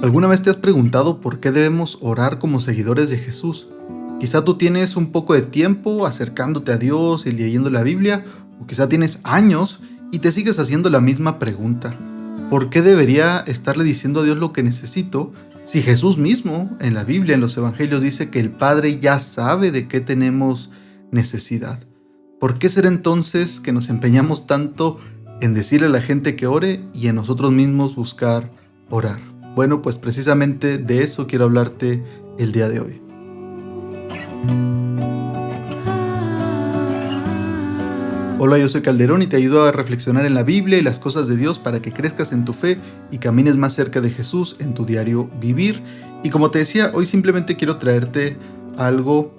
¿Alguna vez te has preguntado por qué debemos orar como seguidores de Jesús? Quizá tú tienes un poco de tiempo acercándote a Dios y leyendo la Biblia, o quizá tienes años y te sigues haciendo la misma pregunta. ¿Por qué debería estarle diciendo a Dios lo que necesito si Jesús mismo en la Biblia, en los Evangelios, dice que el Padre ya sabe de qué tenemos necesidad? ¿Por qué será entonces que nos empeñamos tanto en decirle a la gente que ore y en nosotros mismos buscar orar? Bueno, pues precisamente de eso quiero hablarte el día de hoy. Hola, yo soy Calderón y te ayudo a reflexionar en la Biblia y las cosas de Dios para que crezcas en tu fe y camines más cerca de Jesús en tu diario vivir. Y como te decía, hoy simplemente quiero traerte algo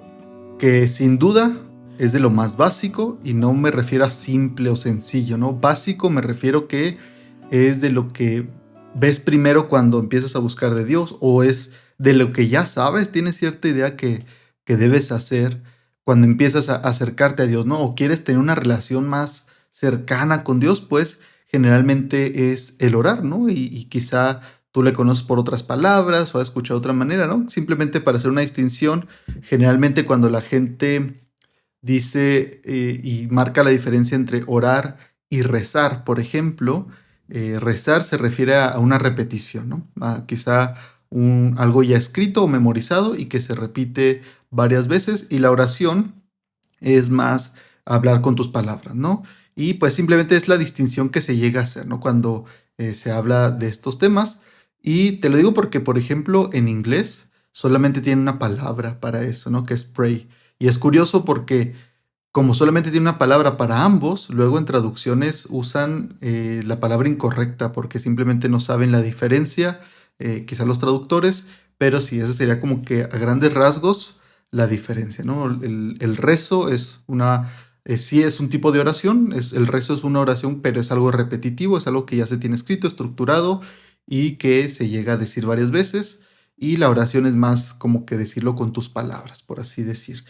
que sin duda es de lo más básico, y no me refiero a simple o sencillo, ¿no? Básico me refiero que es de lo que ves primero cuando empiezas a buscar de Dios, o es de lo que ya sabes, tienes cierta idea que debes hacer cuando empiezas a acercarte a Dios, ¿no? O quieres tener una relación más cercana con Dios, pues generalmente es el orar, ¿no? Y quizá tú le conoces por otras palabras o has escuchado de otra manera, ¿no? Simplemente para hacer una distinción, generalmente cuando la gente dice y marca la diferencia entre orar y rezar, por ejemplo, rezar se refiere a una repetición, ¿no? A quizá algo ya escrito o memorizado y que se repite varias veces, y la oración es más hablar con tus palabras, ¿no? Y pues simplemente es la distinción que se llega a hacer, ¿no? Cuando se habla de estos temas. Y te lo digo porque, por ejemplo, en inglés solamente tiene una palabra para eso, ¿no? Que es pray. Y es curioso porque como solamente tiene una palabra para ambos, luego en traducciones usan la palabra incorrecta porque simplemente no saben la diferencia, quizá los traductores, pero sí, esa sería como que a grandes rasgos la diferencia, ¿no? El rezo es sí es un tipo de oración, el rezo es una oración, pero es algo repetitivo, es algo que ya se tiene escrito, estructurado y que se llega a decir varias veces, y la oración es más como que decirlo con tus palabras, por así decir.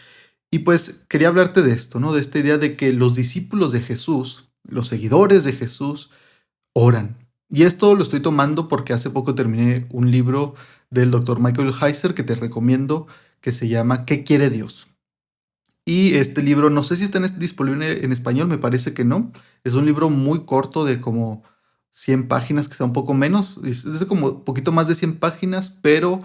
Y pues quería hablarte de esto, ¿no? De esta idea de que los discípulos de Jesús, los seguidores de Jesús, oran. Y esto lo estoy tomando porque hace poco terminé un libro del doctor Michael Heiser que te recomiendo, que se llama ¿Qué quiere Dios? Y este libro, no sé si está disponible en español, me parece que no. Es un libro muy corto de como 100 páginas, que sea un poco menos. Es de como un poquito más de 100 páginas, pero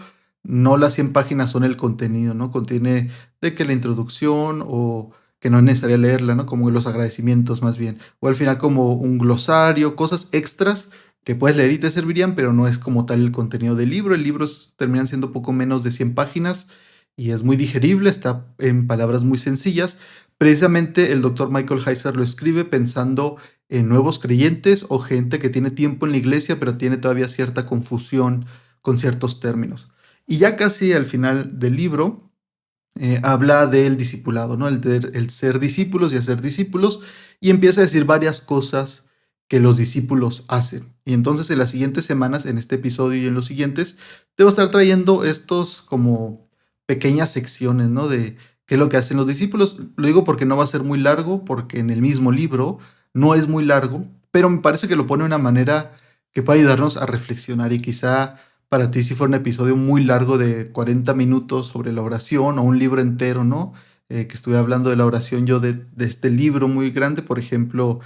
no las 100 páginas son el contenido, ¿no? Contiene de que la introducción, o que no es necesario leerla, ¿no? Como los agradecimientos más bien. O al final como un glosario, cosas extras que puedes leer y te servirían, pero no es como tal el contenido del libro. El libro terminan siendo poco menos de 100 páginas y es muy digerible, está en palabras muy sencillas. Precisamente el doctor Michael Heiser lo escribe pensando en nuevos creyentes o gente que tiene tiempo en la iglesia, pero tiene todavía cierta confusión con ciertos términos. Y ya casi al final del libro habla del discipulado, ¿no? El ser discípulos y hacer discípulos, y empieza a decir varias cosas que los discípulos hacen. Y entonces en las siguientes semanas, en este episodio y en los siguientes, te voy a estar trayendo estos como pequeñas secciones, ¿no? De qué es lo que hacen los discípulos. Lo digo porque no va a ser muy largo, porque en el mismo libro no es muy largo, pero me parece que lo pone de una manera que puede ayudarnos a reflexionar, y quizá para ti si fuera un episodio muy largo de 40 minutos sobre la oración, o un libro entero, ¿no? Que estuve hablando de la oración yo de este libro muy grande, por ejemplo,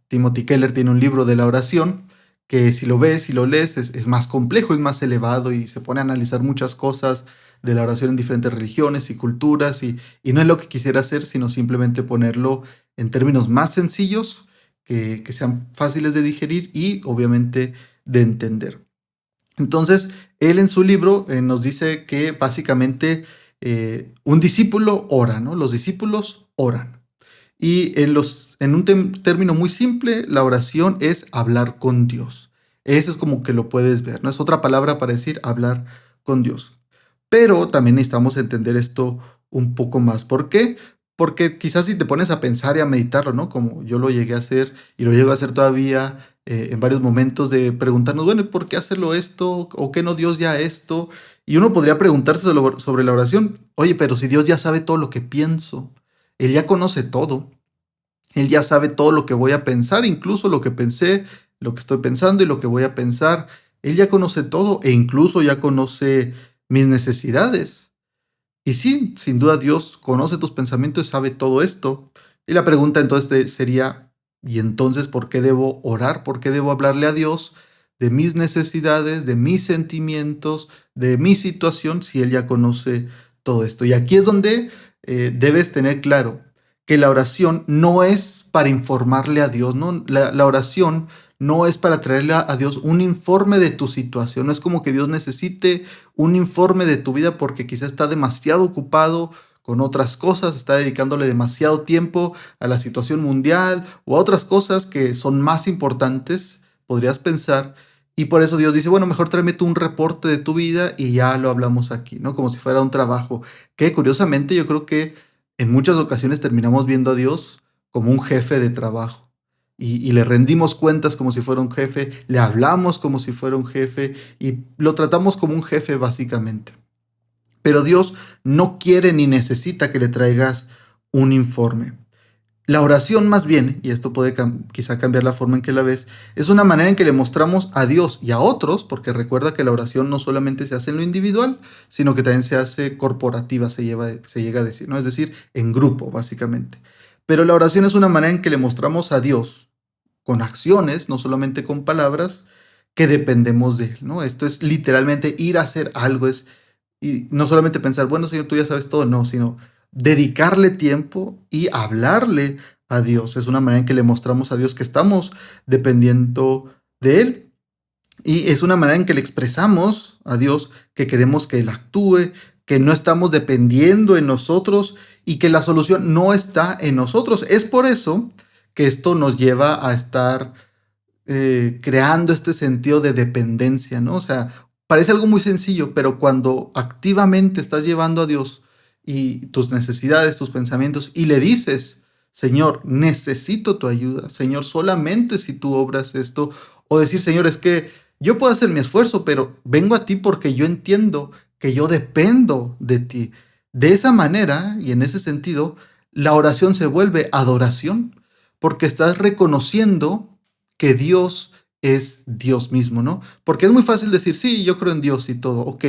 Timothy Keller tiene un libro de la oración que si lo ves y lo lees es más complejo, es más elevado y se pone a analizar muchas cosas de la oración en diferentes religiones y culturas, y no es lo que quisiera hacer, sino simplemente ponerlo en términos más sencillos, que sean fáciles de digerir y obviamente de entender. Entonces, él en su libro nos dice que básicamente un discípulo ora, ¿no? Los discípulos oran. Y en un término muy simple, la oración es hablar con Dios. Eso es como que lo puedes ver, ¿no? Es otra palabra para decir hablar con Dios. Pero también necesitamos entender esto un poco más. ¿Por qué? Porque quizás si te pones a pensar y a meditarlo, ¿no? Como yo lo llegué a hacer y lo llego a hacer todavía en varios momentos, de preguntarnos, bueno, ¿y por qué hacerlo esto? ¿O qué no Dios ya esto? Y uno podría preguntarse sobre la oración, oye, pero si Dios ya sabe todo lo que pienso, Él ya conoce todo. Él ya sabe todo lo que voy a pensar, incluso lo que pensé, lo que estoy pensando y lo que voy a pensar. Él ya conoce todo e incluso ya conoce mis necesidades. Y sí, sin duda Dios conoce tus pensamientos y sabe todo esto. Y la pregunta entonces sería, ¿y entonces por qué debo orar? ¿Por qué debo hablarle a Dios de mis necesidades, de mis sentimientos, de mi situación, si Él ya conoce todo esto? Y aquí es donde debes tener claro que la oración no es para informarle a Dios, ¿no? La oración no es para traerle a Dios un informe de tu situación, no es como que Dios necesite un informe de tu vida porque quizá está demasiado ocupado con otras cosas, está dedicándole demasiado tiempo a la situación mundial o a otras cosas que son más importantes, podrías pensar, y por eso Dios dice, bueno, mejor tráeme tú un reporte de tu vida y ya lo hablamos aquí, ¿no? Como si fuera un trabajo, que curiosamente yo creo que en muchas ocasiones terminamos viendo a Dios como un jefe de trabajo. Y le rendimos cuentas como si fuera un jefe, le hablamos como si fuera un jefe y lo tratamos como un jefe básicamente. Pero Dios no quiere ni necesita que le traigas un informe. La oración más bien, y esto puede quizá cambiar la forma en que la ves, es una manera en que le mostramos a Dios y a otros, porque recuerda que la oración no solamente se hace en lo individual, sino que también se hace corporativa, se llega a decir, ¿no? Es decir, en grupo, básicamente. Pero la oración es una manera en que le mostramos a Dios con acciones, no solamente con palabras, que dependemos de Él, ¿no? Esto es literalmente ir a hacer algo, y no solamente pensar, bueno, Señor, tú ya sabes todo, no, sino dedicarle tiempo y hablarle a Dios. Es una manera en que le mostramos a Dios que estamos dependiendo de Él. Y es una manera en que le expresamos a Dios que queremos que Él actúe, que no estamos dependiendo en nosotros y que la solución no está en nosotros. Es por eso que esto nos lleva a estar creando este sentido de dependencia, ¿no? O sea, parece algo muy sencillo, pero cuando activamente estás llevando a Dios y tus necesidades, tus pensamientos, y le dices, Señor, necesito tu ayuda, Señor, solamente si tú obras esto, o decir, Señor, es que yo puedo hacer mi esfuerzo, pero vengo a ti porque yo entiendo que yo dependo de ti. De esa manera y en ese sentido, la oración se vuelve adoración, porque estás reconociendo que Dios es Dios mismo, ¿no? Porque es muy fácil decir, sí, yo creo en Dios y todo, ok,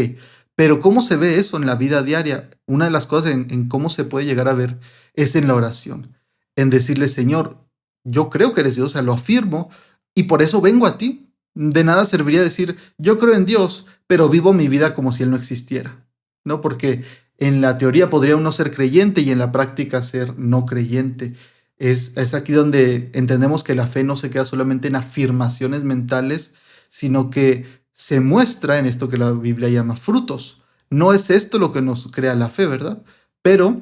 pero ¿cómo se ve eso en la vida diaria? Una de las cosas en cómo se puede llegar a ver es en la oración, en decirle, Señor, yo creo que eres Dios, o sea, lo afirmo y por eso vengo a ti. De nada serviría decir, yo creo en Dios, pero vivo mi vida como si Él no existiera, ¿no? Porque en la teoría podría uno ser creyente y en la práctica ser no creyente. Es aquí donde entendemos que la fe no se queda solamente en afirmaciones mentales, sino que se muestra en esto que la Biblia llama frutos. No es esto lo que nos crea la fe, ¿verdad? Pero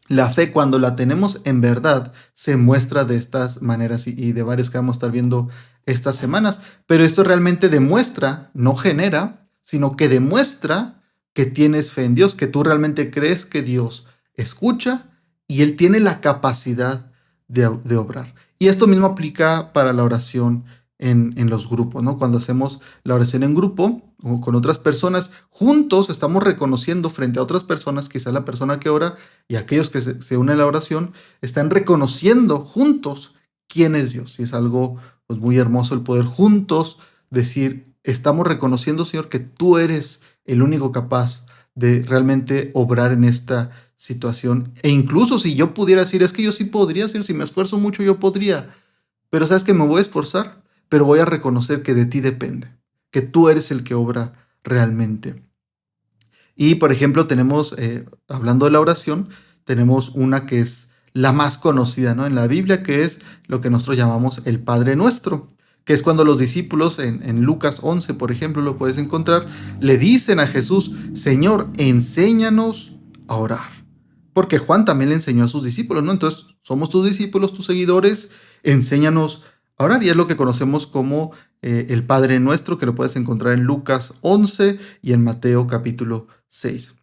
la fe, cuando la tenemos en verdad, se muestra de estas maneras y de varias que vamos a estar viendo estas semanas. Pero esto realmente demuestra, no genera, sino que demuestra que tienes fe en Dios, que tú realmente crees que Dios escucha y Él tiene la capacidad de obrar. Y esto mismo aplica para la oración en los grupos, ¿no? Cuando hacemos la oración en grupo o con otras personas, juntos estamos reconociendo frente a otras personas, quizás la persona que ora y aquellos que se unen a la oración, están reconociendo juntos quién es Dios. Y es algo pues, muy hermoso el poder juntos decir, estamos reconociendo, Señor, que tú eres el único capaz de realmente obrar en esta situación. E incluso si yo pudiera decir, es que yo sí podría, Señor, si me esfuerzo mucho, yo podría. Pero sabes que me voy a esforzar, pero voy a reconocer que de ti depende, que tú eres el que obra realmente. Y por ejemplo, tenemos, hablando de la oración, tenemos una que es la más conocida, ¿no? En la Biblia, que es lo que nosotros llamamos el Padre Nuestro, que es cuando los discípulos en Lucas 11, por ejemplo, lo puedes encontrar, le dicen a Jesús, Señor, enséñanos a orar. Porque Juan también le enseñó a sus discípulos, ¿no? Entonces, somos tus discípulos, tus seguidores, enséñanos a orar. Y es lo que conocemos como el Padre Nuestro, que lo puedes encontrar en Lucas 11 y en Mateo capítulo 6.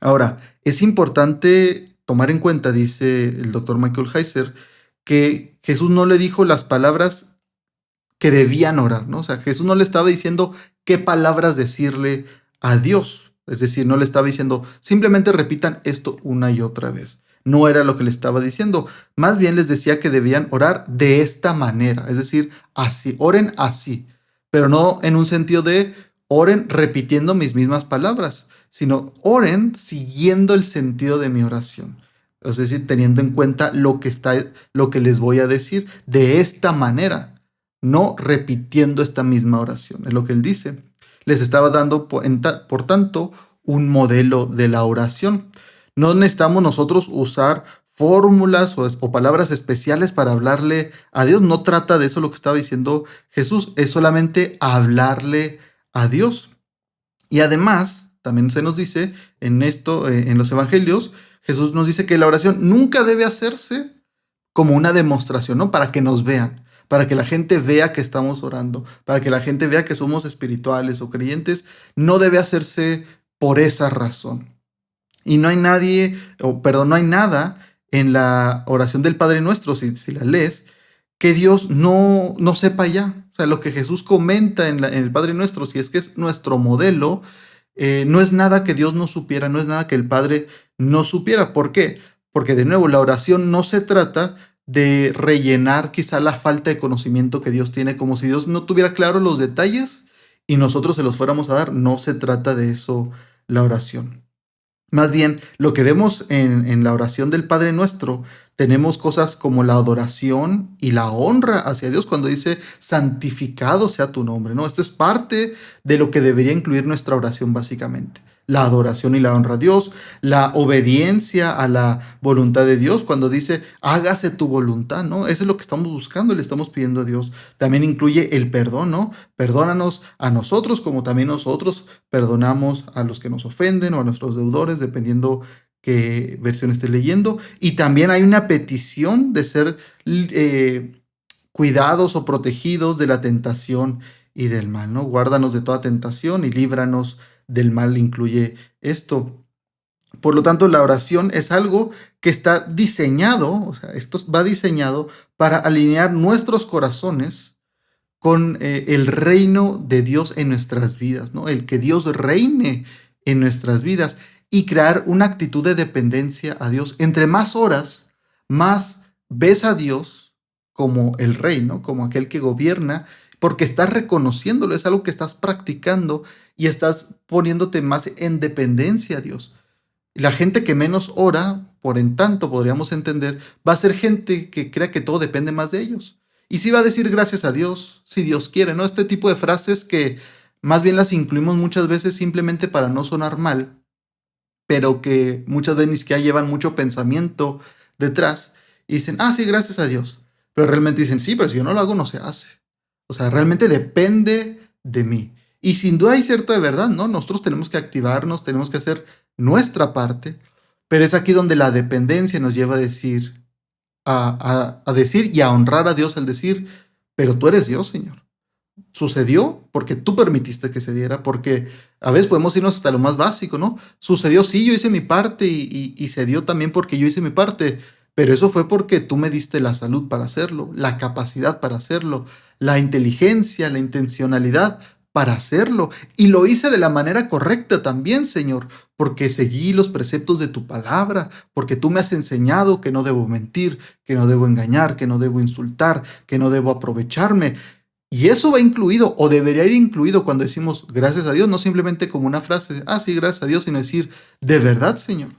Ahora, es importante tomar en cuenta, dice el doctor Michael Heiser, que Jesús no le dijo las palabras que debían orar, ¿no? O sea, Jesús no le estaba diciendo qué palabras decirle a Dios. Es decir, no le estaba diciendo, simplemente repitan esto una y otra vez. No era lo que le estaba diciendo. Más bien les decía que debían orar de esta manera. Es decir, así, oren así. pero no en un sentido de oren repitiendo mis mismas palabras, sino oren siguiendo el sentido de mi oración. Es decir, teniendo en cuenta lo que les voy a decir de esta manera, no repitiendo esta misma oración. Es lo que él dice. Les estaba dando, por tanto, un modelo de la oración. No necesitamos nosotros usar fórmulas o palabras especiales para hablarle a Dios. No trata de eso lo que estaba diciendo Jesús. Es solamente hablarle a Dios. Y además, también se nos dice en esto, en los evangelios, Jesús nos dice que la oración nunca debe hacerse como una demostración, ¿no? Para que nos vean, para que la gente vea que estamos orando, para que la gente vea que somos espirituales o creyentes. No debe hacerse por esa razón. Y no hay no hay nada en la oración del Padre Nuestro, si la lees, que Dios no sepa ya. O sea, lo que Jesús comenta en el Padre Nuestro, si es que es nuestro modelo, no es nada que Dios no supiera, no es nada que el Padre no supiera. ¿Por qué? Porque de nuevo, la oración no se trata de rellenar quizá la falta de conocimiento que Dios tiene, como si Dios no tuviera claro los detalles y nosotros se los fuéramos a dar. No se trata de eso la oración. Más bien, lo que vemos en la oración del Padre Nuestro, tenemos cosas como la adoración y la honra hacia Dios cuando dice santificado sea tu nombre, ¿no? Esto es parte de lo que debería incluir nuestra oración básicamente. La adoración y la honra a Dios, la obediencia a la voluntad de Dios cuando dice hágase tu voluntad, ¿no? Eso es lo que estamos buscando, le estamos pidiendo a Dios. También incluye el perdón, ¿no? Perdónanos a nosotros como también nosotros perdonamos a los que nos ofenden o a nuestros deudores, dependiendo qué versión estés leyendo. Y también hay una petición de ser cuidados o protegidos de la tentación y del mal, ¿no? Guárdanos de toda tentación y líbranos del mal, incluye esto. Por lo tanto, la oración es algo que está diseñado, o sea, esto va diseñado para alinear nuestros corazones con el reino de Dios en nuestras vidas, ¿no? El que Dios reine en nuestras vidas y crear una actitud de dependencia a Dios. Entre más horas, más ves a Dios como el rey, ¿no? Como aquel que gobierna, porque estás reconociéndolo, es algo que estás practicando y estás poniéndote más en dependencia a Dios. La gente que menos ora, por en tanto podríamos entender, va a ser gente que crea que todo depende más de ellos. Y sí va a decir gracias a Dios, si Dios quiere, ¿no? Este tipo de frases que más bien las incluimos muchas veces simplemente para no sonar mal, pero que muchas veces ni siquiera llevan mucho pensamiento detrás y dicen, sí, gracias a Dios. Pero realmente dicen, sí, pero si yo no lo hago, no se hace. O sea, realmente depende de mí. Y sin duda hay cierta de verdad, ¿no? Nosotros tenemos que activarnos, tenemos que hacer nuestra parte, pero es aquí donde la dependencia nos lleva a decir, a decir y a honrar a Dios al decir, pero tú eres Dios, Señor. Sucedió porque tú permitiste que se diera, porque a veces podemos irnos hasta lo más básico, ¿no? Sucedió, sí, yo hice mi parte y se dio también porque yo hice mi parte, pero eso fue porque tú me diste la salud para hacerlo, la capacidad para hacerlo, la inteligencia, la intencionalidad para hacerlo. Y lo hice de la manera correcta también, Señor, porque seguí los preceptos de tu palabra, porque tú me has enseñado que no debo mentir, que no debo engañar, que no debo insultar, que no debo aprovecharme. Y eso va incluido o debería ir incluido cuando decimos gracias a Dios, no simplemente como una frase, sí, gracias a Dios, sino decir, de verdad, Señor.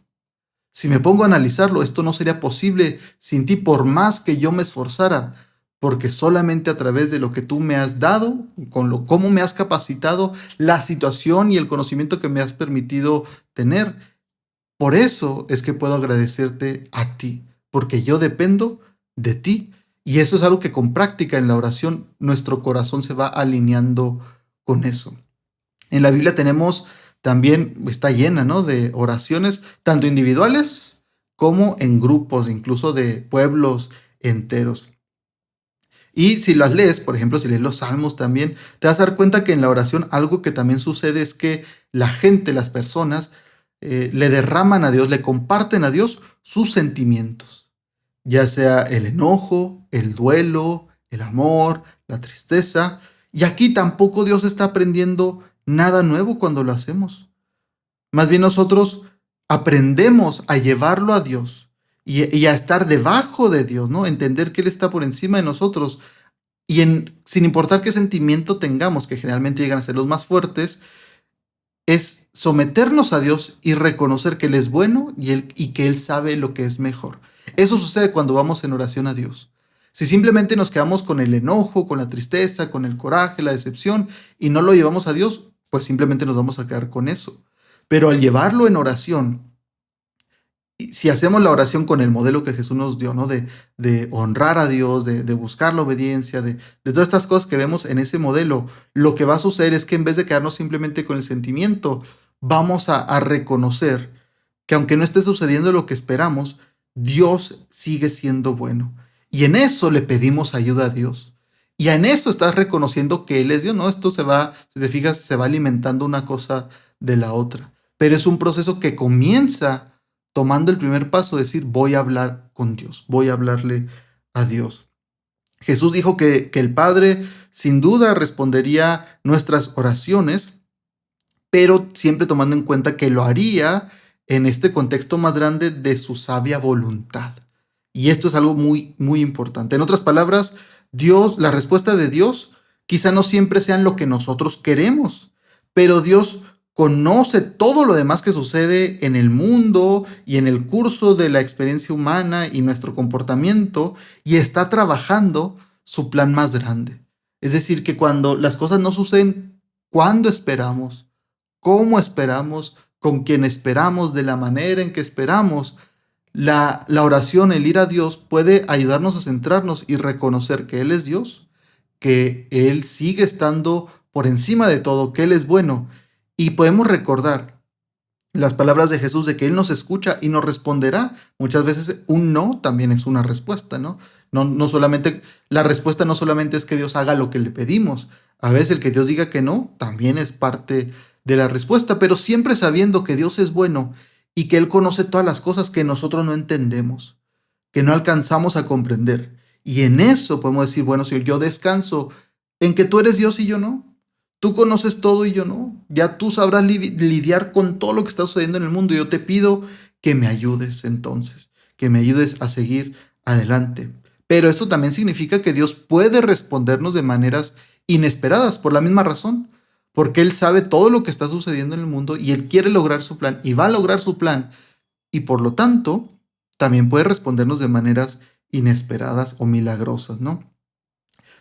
Si me pongo a analizarlo, esto no sería posible sin ti por más que yo me esforzara, porque solamente a través de lo que tú me has dado, cómo me has capacitado, la situación y el conocimiento que me has permitido tener, por eso es que puedo agradecerte a ti, porque yo dependo de ti. Y eso es algo que con práctica en la oración nuestro corazón se va alineando con eso. En la Biblia tenemos también, está llena, ¿no?, de oraciones, tanto individuales como en grupos, incluso de pueblos enteros. Y si las lees, por ejemplo, si lees los salmos también, te vas a dar cuenta que en la oración algo que también sucede es que la gente, las personas, le derraman a Dios, le comparten a Dios sus sentimientos, ya sea el enojo, el duelo, el amor, la tristeza. Y aquí tampoco Dios está aprendiendo nada nuevo cuando lo hacemos. Más bien nosotros aprendemos a llevarlo a Dios y a estar debajo de Dios, ¿no? Entender que Él está por encima de nosotros sin importar qué sentimiento tengamos, que generalmente llegan a ser los más fuertes, es someternos a Dios y reconocer que Él es bueno y que Él sabe lo que es mejor. Eso sucede cuando vamos en oración a Dios. Si simplemente nos quedamos con el enojo, con la tristeza, con el coraje, la decepción y no lo llevamos a Dios, pues simplemente nos vamos a quedar con eso. Pero al llevarlo en oración, y si hacemos la oración con el modelo que Jesús nos dio, ¿no? De honrar a Dios, de buscar la obediencia, de todas estas cosas que vemos en ese modelo, lo que va a suceder es que en vez de quedarnos simplemente con el sentimiento, vamos a reconocer que aunque no esté sucediendo lo que esperamos, Dios sigue siendo bueno. Y en eso le pedimos ayuda a Dios. Y en eso estás reconociendo que Él es Dios, ¿no? Esto se va, si te fijas, se va alimentando una cosa de la otra. Pero es un proceso que comienza tomando el primer paso, decir, voy a hablar con Dios, voy a hablarle a Dios. Jesús dijo que el Padre sin duda respondería nuestras oraciones, pero siempre tomando en cuenta que lo haría en este contexto más grande de su sabia voluntad. Y esto es algo muy, muy importante. En otras palabras, Dios, la respuesta de Dios quizá no siempre sean lo que nosotros queremos, pero Dios conoce todo lo demás que sucede en el mundo y en el curso de la experiencia humana y nuestro comportamiento y está trabajando su plan más grande. Es decir, que cuando las cosas no suceden cuando esperamos, cómo esperamos, con quién esperamos, de la manera en que esperamos, la oración, el ir a Dios, puede ayudarnos a centrarnos y reconocer que Él es Dios, que Él sigue estando por encima de todo, que Él es bueno. Y podemos recordar las palabras de Jesús de que Él nos escucha y nos responderá. Muchas veces un no también es una respuesta, ¿no? No solamente, la respuesta no solamente es que Dios haga lo que le pedimos. A veces el que Dios diga que no también es parte de la respuesta, pero siempre sabiendo que Dios es bueno y que Él conoce todas las cosas que nosotros no entendemos, que no alcanzamos a comprender. Y en eso podemos decir, bueno, Señor, yo descanso en que tú eres Dios y yo no. Tú conoces todo y yo no. Ya tú sabrás lidiar con todo lo que está sucediendo en el mundo. Y yo te pido que me ayudes entonces, que me ayudes a seguir adelante. Pero esto también significa que Dios puede respondernos de maneras inesperadas por la misma razón, porque Él sabe todo lo que está sucediendo en el mundo y Él quiere lograr su plan y va a lograr su plan. Y por lo tanto, también puede respondernos de maneras inesperadas o milagrosas, ¿no?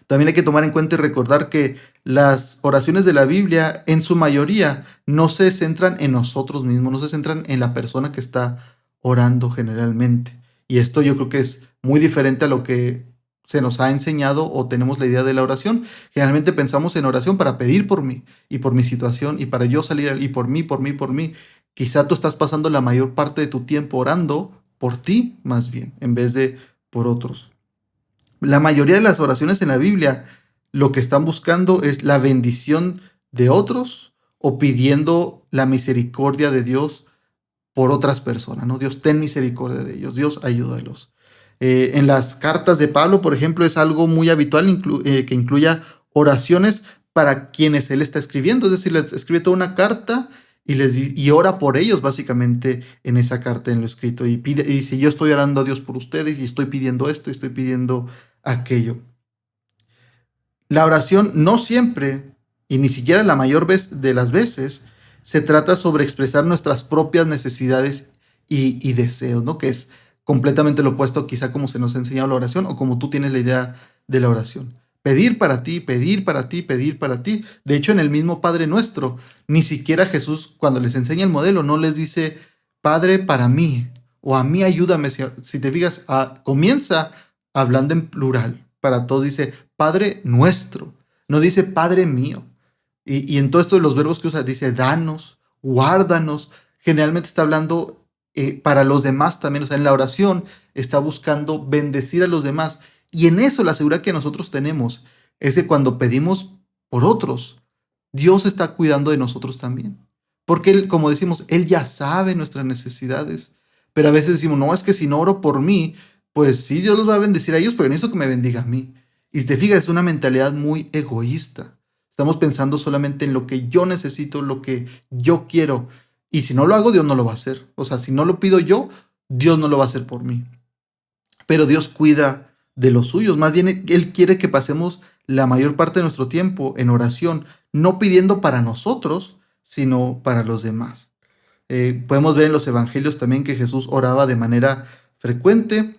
También hay que tomar en cuenta y recordar que las oraciones de la Biblia, en su mayoría, no se centran en nosotros mismos, no se centran en la persona que está orando generalmente. Y esto yo creo que es muy diferente a lo que se nos ha enseñado o tenemos la idea de la oración. Generalmente pensamos en oración para pedir por mí y por mi situación y para yo salir y por mí, por mí, por mí. Quizá tú estás pasando la mayor parte de tu tiempo orando por ti más bien, en vez de por otros. La mayoría de las oraciones en la Biblia lo que están buscando es la bendición de otros o pidiendo la misericordia de Dios por otras personas, ¿no? Dios, ten misericordia de ellos, Dios, ayúdalos. En las cartas de Pablo, por ejemplo, es algo muy habitual que incluya oraciones para quienes él está escribiendo, es decir, les escribe toda una carta y ora por ellos básicamente en esa carta en lo escrito y dice, yo estoy orando a Dios por ustedes y estoy pidiendo esto y estoy pidiendo aquello. La oración no siempre, y ni siquiera la mayor vez de las veces, se trata sobre expresar nuestras propias necesidades y deseos, ¿no? Que es completamente lo opuesto quizá como se nos ha enseñado la oración o como tú tienes la idea de la oración. Pedir para ti, pedir para ti, pedir para ti. De hecho, en el mismo Padre Nuestro, ni siquiera Jesús, cuando les enseña el modelo, no les dice, Padre para mí, o a mí ayúdame, Señor. Si te fijas, comienza hablando en plural. Para todos dice, Padre nuestro. No dice, Padre mío. Y en todo esto de los verbos que usa, dice, danos, guárdanos. Generalmente está hablando para los demás también. O sea, en la oración está buscando bendecir a los demás. Y en eso la seguridad que nosotros tenemos es que cuando pedimos por otros, Dios está cuidando de nosotros también. Porque Él, como decimos, Él ya sabe nuestras necesidades. Pero a veces decimos, no, es que si no oro por mí, pues sí, Dios los va a bendecir a ellos, pero necesito que me bendiga a mí. Y si te fijas, es una mentalidad muy egoísta. Estamos pensando solamente en lo que yo necesito, lo que yo quiero. Y si no lo hago, Dios no lo va a hacer. O sea, si no lo pido yo, Dios no lo va a hacer por mí. Pero Dios cuida de los suyos. Más bien, Él quiere que pasemos la mayor parte de nuestro tiempo en oración, no pidiendo para nosotros, sino para los demás. Podemos ver en los evangelios también que Jesús oraba de manera frecuente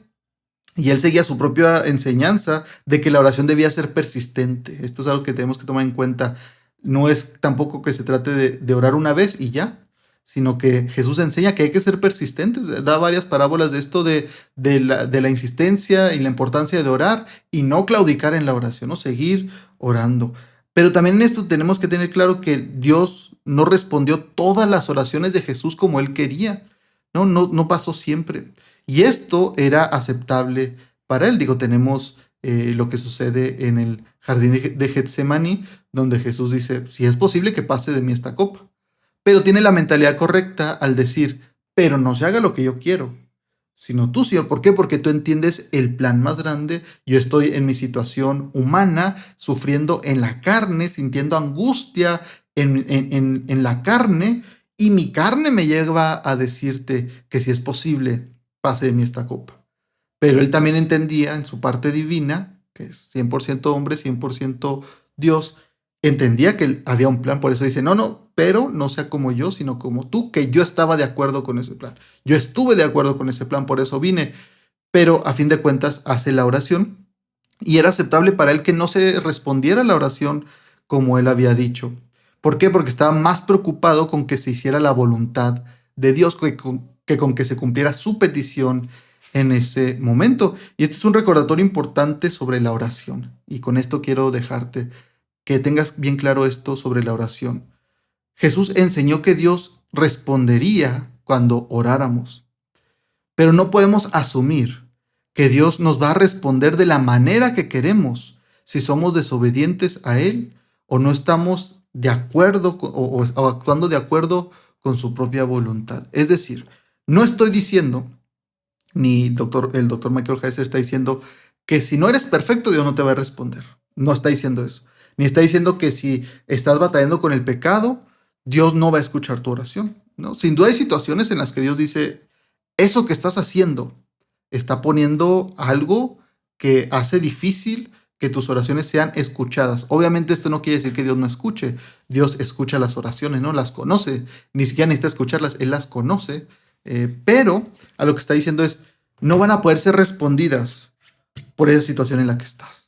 y él seguía su propia enseñanza de que la oración debía ser persistente. Esto es algo que tenemos que tomar en cuenta. No es tampoco que se trate de orar una vez y ya, sino que Jesús enseña que hay que ser persistentes. Da varias parábolas de esto de la insistencia y la importancia de orar y no claudicar en la oración, no seguir orando. Pero también en esto tenemos que tener claro que Dios no respondió todas las oraciones de Jesús como él quería. No pasó siempre. Y esto era aceptable para él. Digo, tenemos lo que sucede en el jardín de Getsemaní, donde Jesús dice, si es posible que pase de mí esta copa. Pero tiene la mentalidad correcta al decir, pero no se haga lo que yo quiero, sino tú, Señor. ¿Por qué? Porque tú entiendes el plan más grande. Yo estoy en mi situación humana, sufriendo en la carne, sintiendo angustia en la carne, y mi carne me lleva a decirte que si es posible, pase de mí esta copa. Pero él también entendía en su parte divina, que es 100% hombre, 100% Dios, entendía que había un plan. Por eso dice, no, pero no sea como yo, sino como tú, que yo estaba de acuerdo con ese plan. Yo estuve de acuerdo con ese plan, por eso vine. Pero a fin de cuentas hace la oración y era aceptable para él que no se respondiera la oración como él había dicho. ¿Por qué? Porque estaba más preocupado con que se hiciera la voluntad de Dios que con que se cumpliera su petición en ese momento. Y este es un recordatorio importante sobre la oración. Y con esto quiero dejarte que tengas bien claro esto sobre la oración. Jesús enseñó que Dios respondería cuando oráramos, pero no podemos asumir que Dios nos va a responder de la manera que queremos si somos desobedientes a Él o no estamos de acuerdo o actuando de acuerdo con su propia voluntad. Es decir, no estoy diciendo, ni el doctor Michael Heiser está diciendo que si no eres perfecto, Dios no te va a responder. No está diciendo eso. Ni está diciendo que si estás batallando con el pecado, Dios no va a escuchar tu oración, ¿no? Sin duda hay situaciones en las que Dios dice, eso que estás haciendo está poniendo algo que hace difícil que tus oraciones sean escuchadas. Obviamente esto no quiere decir que Dios no escuche. Dios escucha las oraciones, ¿no? Las conoce. Ni siquiera necesita escucharlas, Él las conoce. Pero a lo que está diciendo es, no van a poder ser respondidas por esa situación en la que estás.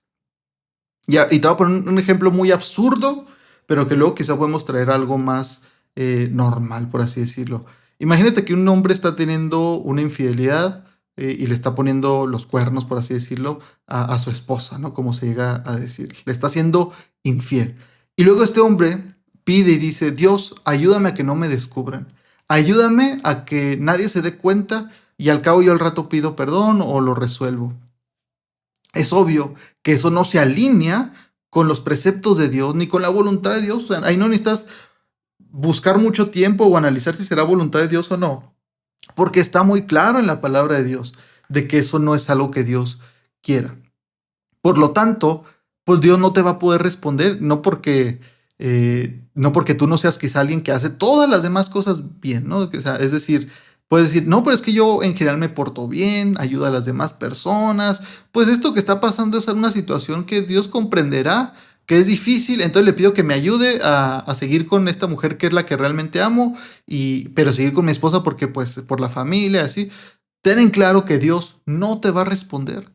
Y te voy a poner un ejemplo muy absurdo, pero que luego quizá podemos traer algo más normal, por así decirlo. Imagínate que un hombre está teniendo una infidelidad y le está poniendo los cuernos, por así decirlo, a su esposa, ¿no? Como se llega a decir. Le está siendo infiel. Y luego este hombre pide y dice, Dios, ayúdame a que no me descubran. Ayúdame a que nadie se dé cuenta y al cabo yo al rato pido perdón o lo resuelvo. Es obvio que eso no se alinea con los preceptos de Dios ni con la voluntad de Dios. O sea, ahí no necesitas buscar mucho tiempo o analizar si será voluntad de Dios o no, porque está muy claro en la palabra de Dios de que eso no es algo que Dios quiera. Por lo tanto, pues Dios no te va a poder responder, no porque tú no seas quizá alguien que hace todas las demás cosas bien, ¿no? O sea, es decir, puedes decir, no, pero es que yo en general me porto bien, ayudo a las demás personas, pues esto que está pasando es una situación que Dios comprenderá, que es difícil, entonces le pido que me ayude a seguir con esta mujer que es la que realmente amo, pero seguir con mi esposa porque pues por la familia, así. Ten en claro que Dios no te va a responder,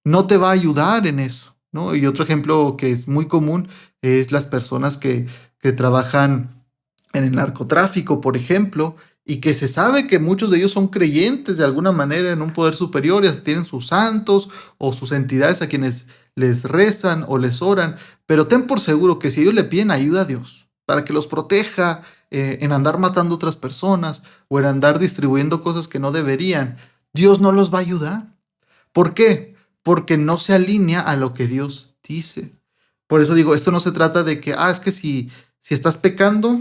no te va a ayudar en eso, ¿no? Y otro ejemplo que es muy común es las personas que trabajan en el narcotráfico, por ejemplo, y que se sabe que muchos de ellos son creyentes de alguna manera en un poder superior y hasta tienen sus santos o sus entidades a quienes les rezan o les oran, pero ten por seguro que si ellos le piden ayuda a Dios para que los proteja en andar matando otras personas o en andar distribuyendo cosas que no deberían, Dios no los va a ayudar. ¿Por qué? Porque no se alinea a lo que Dios dice. Por eso digo, esto no se trata de que, es que si estás pecando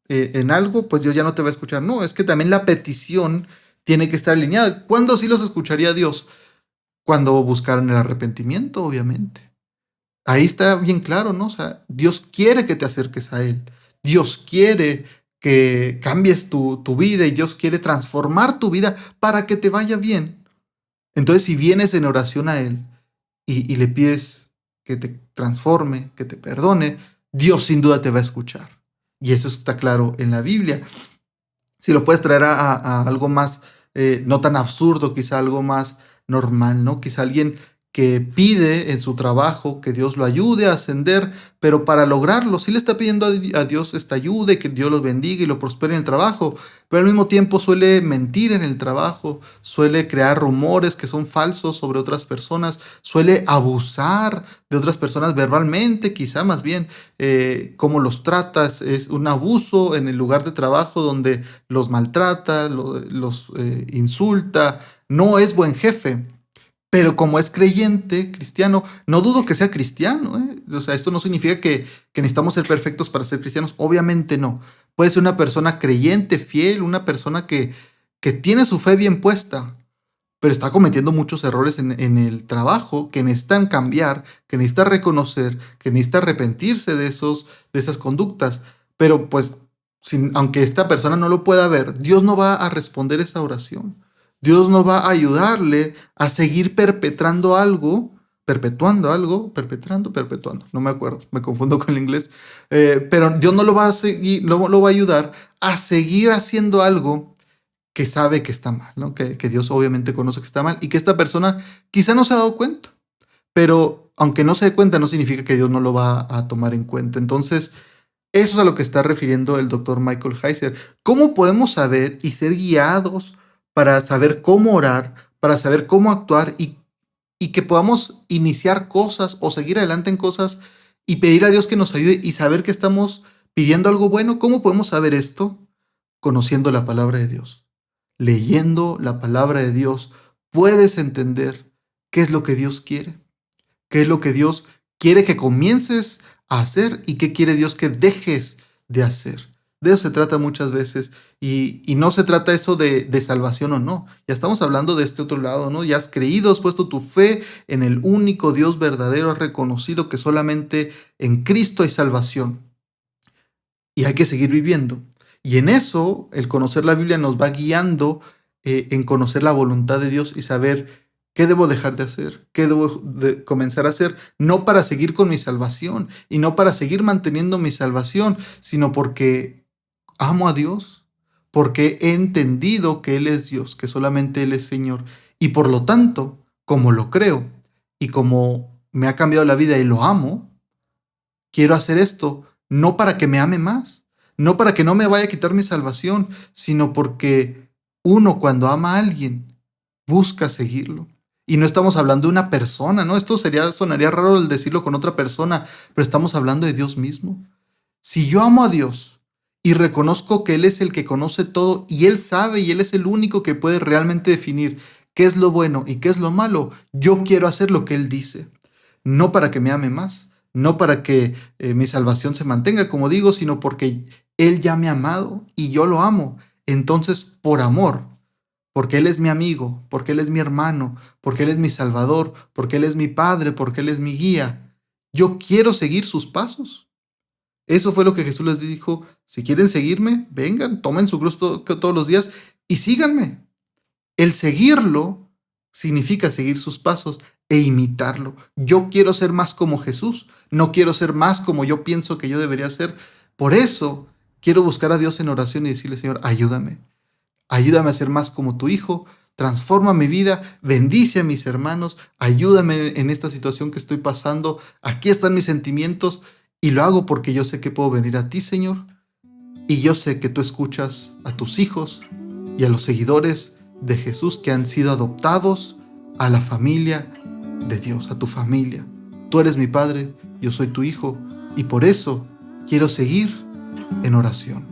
en algo, pues Dios ya no te va a escuchar. No, es que también la petición tiene que estar alineada. ¿Cuándo sí los escucharía Dios? Cuando buscaran el arrepentimiento, obviamente. Ahí está bien claro, ¿no? O sea, Dios quiere que te acerques a Él. Dios quiere que cambies tu vida y Dios quiere transformar tu vida para que te vaya bien. Entonces, si vienes en oración a Él y le pides que te transforme, que te perdone, Dios sin duda te va a escuchar. Y eso está claro en la Biblia. Si lo puedes traer a algo más, no tan absurdo, quizá algo más normal, ¿no? Quizá alguien que pide en su trabajo que Dios lo ayude a ascender, pero para lograrlo sí le está pidiendo a Dios esta ayuda y que Dios los bendiga y lo prospere en el trabajo, pero al mismo tiempo suele mentir en el trabajo, suele crear rumores que son falsos sobre otras personas, suele abusar de otras personas verbalmente, quizá más bien, cómo los tratas, es un abuso en el lugar de trabajo donde los maltrata, los insulta, no es buen jefe. Pero como es creyente, cristiano, no dudo que sea cristiano, ¿eh? O sea, esto no significa que necesitamos ser perfectos para ser cristianos. Obviamente no. Puede ser una persona creyente, fiel, una persona que tiene su fe bien puesta, pero está cometiendo muchos errores en el trabajo que necesitan cambiar, que necesita reconocer, que necesita arrepentirse de esas conductas. Pero pues, aunque esta persona no lo pueda ver, Dios no va a responder esa oración. Dios no va a ayudarle a seguir perpetuando algo, no me acuerdo, me confundo con el inglés, pero Dios no lo va a seguir, no lo va a ayudar a seguir haciendo algo que sabe que está mal, ¿no? Que Dios obviamente conoce que está mal y que esta persona quizá no se ha dado cuenta, pero aunque no se dé cuenta no significa que Dios no lo va a tomar en cuenta. Entonces, eso es a lo que está refiriendo el doctor Michael Heiser. ¿Cómo podemos saber y ser guiados para saber cómo orar, para saber cómo actuar y que podamos iniciar cosas o seguir adelante en cosas y pedir a Dios que nos ayude y saber que estamos pidiendo algo bueno? ¿Cómo podemos saber esto? Conociendo la palabra de Dios. Leyendo la palabra de Dios, puedes entender qué es lo que Dios quiere, qué es lo que Dios quiere que comiences a hacer y qué quiere Dios que dejes de hacer. De eso se trata muchas veces y no se trata eso de salvación o no. Ya estamos hablando de este otro lado, ¿no? Ya has creído, has puesto tu fe en el único Dios verdadero, has reconocido que solamente en Cristo hay salvación y hay que seguir viviendo. Y en eso, el conocer la Biblia nos va guiando en conocer la voluntad de Dios y saber qué debo dejar de hacer, qué debo comenzar a hacer, no para seguir con mi salvación y no para seguir manteniendo mi salvación, sino porque amo a Dios, porque he entendido que Él es Dios, que solamente Él es Señor. Y por lo tanto, como lo creo y como me ha cambiado la vida y lo amo, quiero hacer esto no para que me ame más, no para que no me vaya a quitar mi salvación, sino porque uno cuando ama a alguien busca seguirlo. Y no estamos hablando de una persona, ¿no? Esto sonaría raro el decirlo con otra persona, pero estamos hablando de Dios mismo. Si yo amo a Dios y reconozco que Él es el que conoce todo y Él sabe y Él es el único que puede realmente definir qué es lo bueno y qué es lo malo, yo quiero hacer lo que Él dice. No para que me ame más, no para que mi salvación se mantenga, como digo, sino porque Él ya me ha amado y yo lo amo. Entonces, por amor, porque Él es mi amigo, porque Él es mi hermano, porque Él es mi salvador, porque Él es mi padre, porque Él es mi guía, yo quiero seguir sus pasos. Eso fue lo que Jesús les dijo: si quieren seguirme, vengan, tomen su cruz todos los días y síganme. El seguirlo significa seguir sus pasos e imitarlo. Yo quiero ser más como Jesús, no quiero ser más como yo pienso que yo debería ser. Por eso quiero buscar a Dios en oración y decirle: Señor, ayúdame. Ayúdame a ser más como tu Hijo, transforma mi vida, bendice a mis hermanos, ayúdame en esta situación que estoy pasando. Aquí están mis sentimientos y lo hago porque yo sé que puedo venir a ti, Señor. Y yo sé que tú escuchas a tus hijos y a los seguidores de Jesús que han sido adoptados a la familia de Dios, a tu familia. Tú eres mi Padre, yo soy tu Hijo y por eso quiero seguir en oración.